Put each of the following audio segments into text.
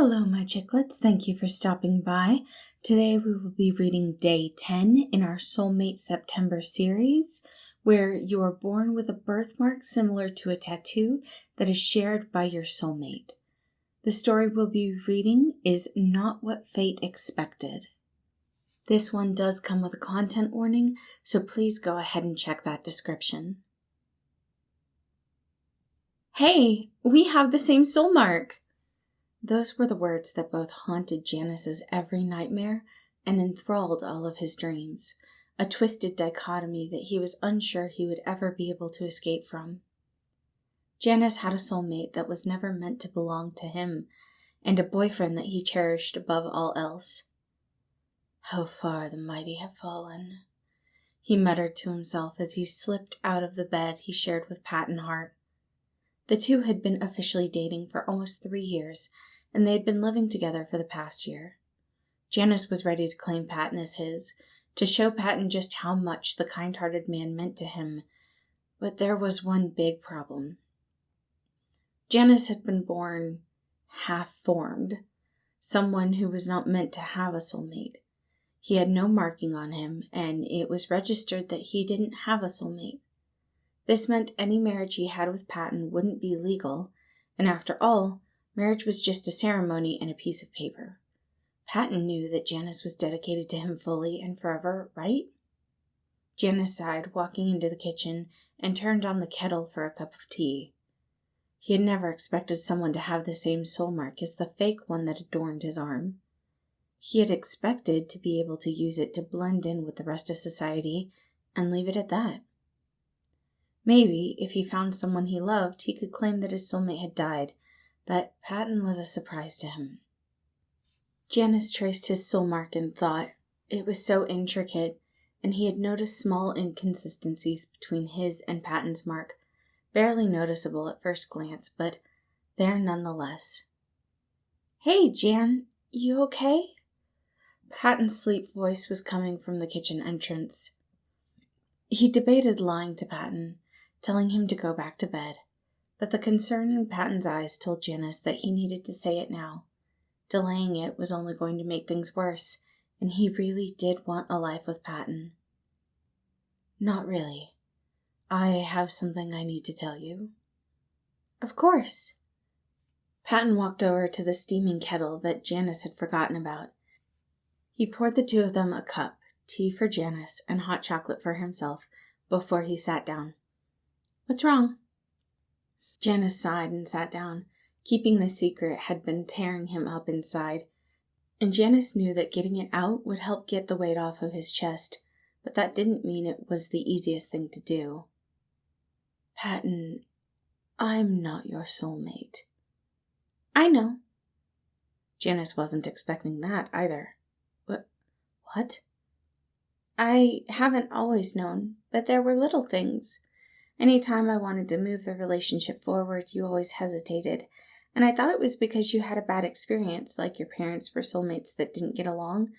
Hello, my chicklets. Thank you for stopping by. Today we will be reading Day 10 in our Soulmate September series, where you are born with a birthmark similar to a tattoo that is shared by your soulmate. The story we'll be reading is Not What Fate Expected. This one does come with a content warning, so please go ahead and check that description. Hey, we have the same soul mark! Those were the words that both haunted Janus's every nightmare and enthralled all of his dreams, a twisted dichotomy that he was unsure he would ever be able to escape from. Janus had a soulmate that was never meant to belong to him, and a boyfriend that he cherished above all else. How far the mighty have fallen, he muttered to himself as he slipped out of the bed he shared with Patton Hart. The two had been officially dating for almost 3 years, and they had been living together for the past year. Janus was ready to claim Patton as his, to show Patton just how much the kind-hearted man meant to him, but there was one big problem. Janus had been born half-formed, someone who was not meant to have a soulmate. He had no marking on him, and it was registered that he didn't have a soulmate. This meant any marriage he had with Patton wouldn't be legal, and after all, marriage was just a ceremony and a piece of paper. Patton knew that Janus was dedicated to him fully and forever, right? Janus sighed, walking into the kitchen, and turned on the kettle for a cup of tea. He had never expected someone to have the same soul mark as the fake one that adorned his arm. He had expected to be able to use it to blend in with the rest of society and leave it at that. Maybe, if he found someone he loved, he could claim that his soulmate had died, but Patton was a surprise to him. Janus traced his soul mark in thought. It was so intricate, and he had noticed small inconsistencies between his and Patton's mark, barely noticeable at first glance, but there nonetheless. "Hey, Jan, you okay?" Patton's sleep voice was coming from the kitchen entrance. He debated lying to Patton, telling him to go back to bed, but the concern in Patton's eyes told Janus that he needed to say it now. Delaying it was only going to make things worse, and he really did want a life with Patton. "Not really. I have something I need to tell you." "Of course." Patton walked over to the steaming kettle that Janus had forgotten about. He poured the two of them a cup, tea for Janus and hot chocolate for himself, before he sat down. "What's wrong?" Janus sighed and sat down. Keeping the secret had been tearing him up inside, and Janus knew that getting it out would help get the weight off of his chest, but that didn't mean it was the easiest thing to do. "Patton, I'm not your soulmate." "I know." Janus wasn't expecting that either. What? "I haven't always known, but there were little things. Any time I wanted to move the relationship forward, you always hesitated, and I thought it was because you had a bad experience, like your parents were soulmates that didn't get along,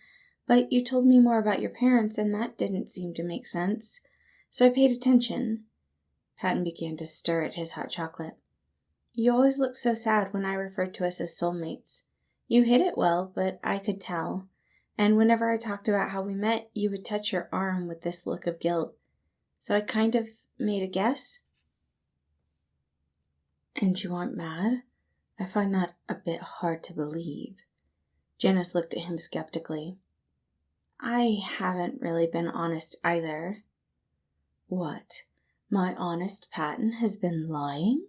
but you told me more about your parents, and that didn't seem to make sense, so I paid attention." Patton began to stir at his hot chocolate. "You always looked so sad when I referred to us as soulmates. You hid it well, but I could tell. And whenever I talked about how we met, you would touch your arm with this look of guilt. So I kind of made a guess." "And you aren't mad? I find that a bit hard to believe." Janus looked at him skeptically. "I haven't really been honest either." "What? My honest Patton has been lying?"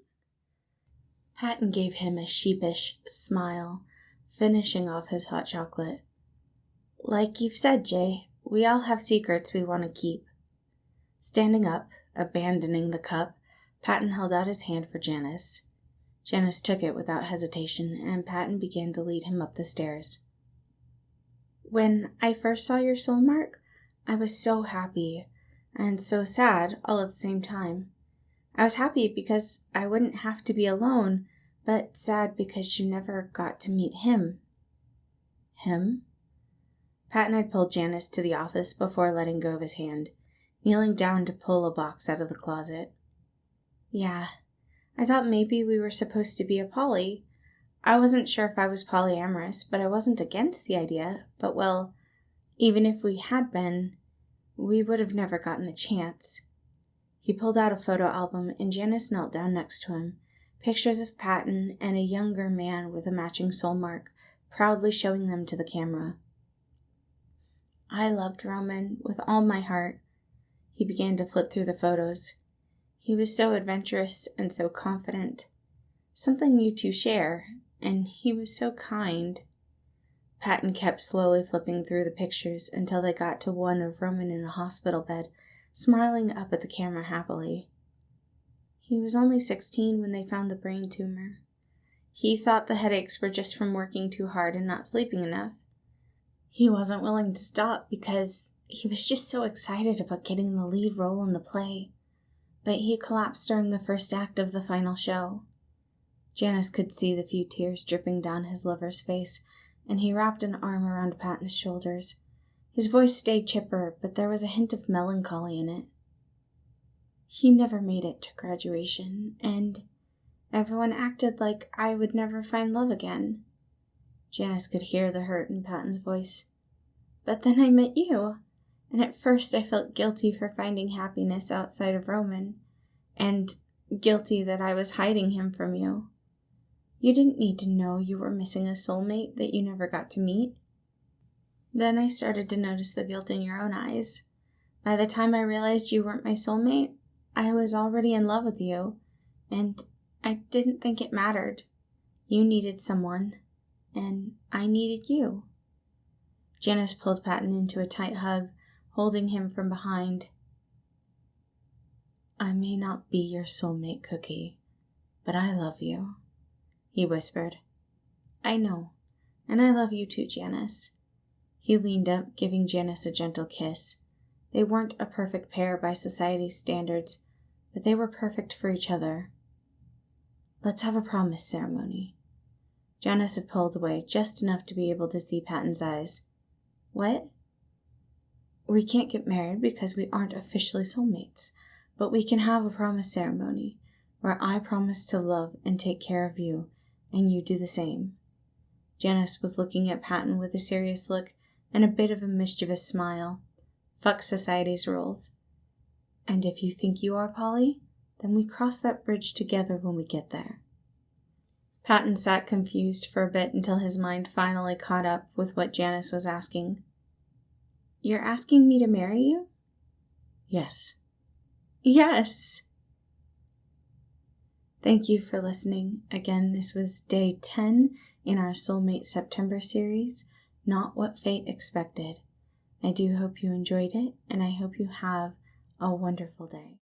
Patton gave him a sheepish smile, finishing off his hot chocolate. "Like you've said, Jay, we all have secrets we want to keep." Standing up, abandoning the cup, Patton held out his hand for Janus. Janus took it without hesitation, and Patton began to lead him up the stairs. "When I first saw your soul mark, I was so happy and so sad all at the same time. I was happy because I wouldn't have to be alone, but sad because you never got to meet him." "Him?" Patton had pulled Janus to the office before letting go of his hand, kneeling down to pull a box out of the closet. "Yeah, I thought maybe we were supposed to be a poly. I wasn't sure if I was polyamorous, but I wasn't against the idea. But, well, even if we had been, we would have never gotten the chance. He pulled out a photo album, and Janus knelt down next to him, pictures of Patton and a younger man with a matching soul mark, proudly showing them to the camera. I loved Roman with all my heart. He began to flip through the photos. He was so adventurous and so confident. Something you two share, and he was so kind. Patton kept slowly flipping through the pictures until they got to one of Roman in a hospital bed, smiling up at the camera happily. He was only 16 when they found the brain tumor. He thought the headaches were just from working too hard and not sleeping enough. He wasn't willing to stop because he was just so excited about getting the lead role in the play. But he collapsed during the first act of the final show. Janus could see the few tears dripping down his lover's face, and he wrapped an arm around Patton's shoulders. His voice stayed chipper, but there was a hint of melancholy in it. He never made it to graduation, and everyone acted like I would never find love again. Janus could hear the hurt in Patton's voice. But then I met you, and at first I felt guilty for finding happiness outside of Roman, and guilty that I was hiding him from you. You didn't need to know you were missing a soulmate that you never got to meet. Then I started to notice the guilt in your own eyes. By the time I realized you weren't my soulmate, I was already in love with you, and I didn't think it mattered. You needed someone, and I needed you. Janus pulled Patton into a tight hug, holding him from behind. I may not be your soulmate, Cookie, but I love you, he whispered. I know, and I love you too, Janus. He leaned up, giving Janus a gentle kiss. They weren't a perfect pair by society's standards, but they were perfect for each other. Let's have a promise ceremony. Janus had pulled away just enough to be able to see Patton's eyes. What? We can't get married because we aren't officially soulmates, but we can have a promise ceremony where I promise to love and take care of you, and you do the same. Janus was looking at Patton with a serious look and a bit of a mischievous smile. Fuck society's rules. And if you think you are poly, then we cross that bridge together when we get there. Patton sat confused for a bit until his mind finally caught up with what Janus was asking. You're asking me to marry you? Yes. Yes! Thank you for listening. Again, this was day 10 in our Soulmate September series, Not What Fate Expected. I do hope you enjoyed it, and I hope you have a wonderful day.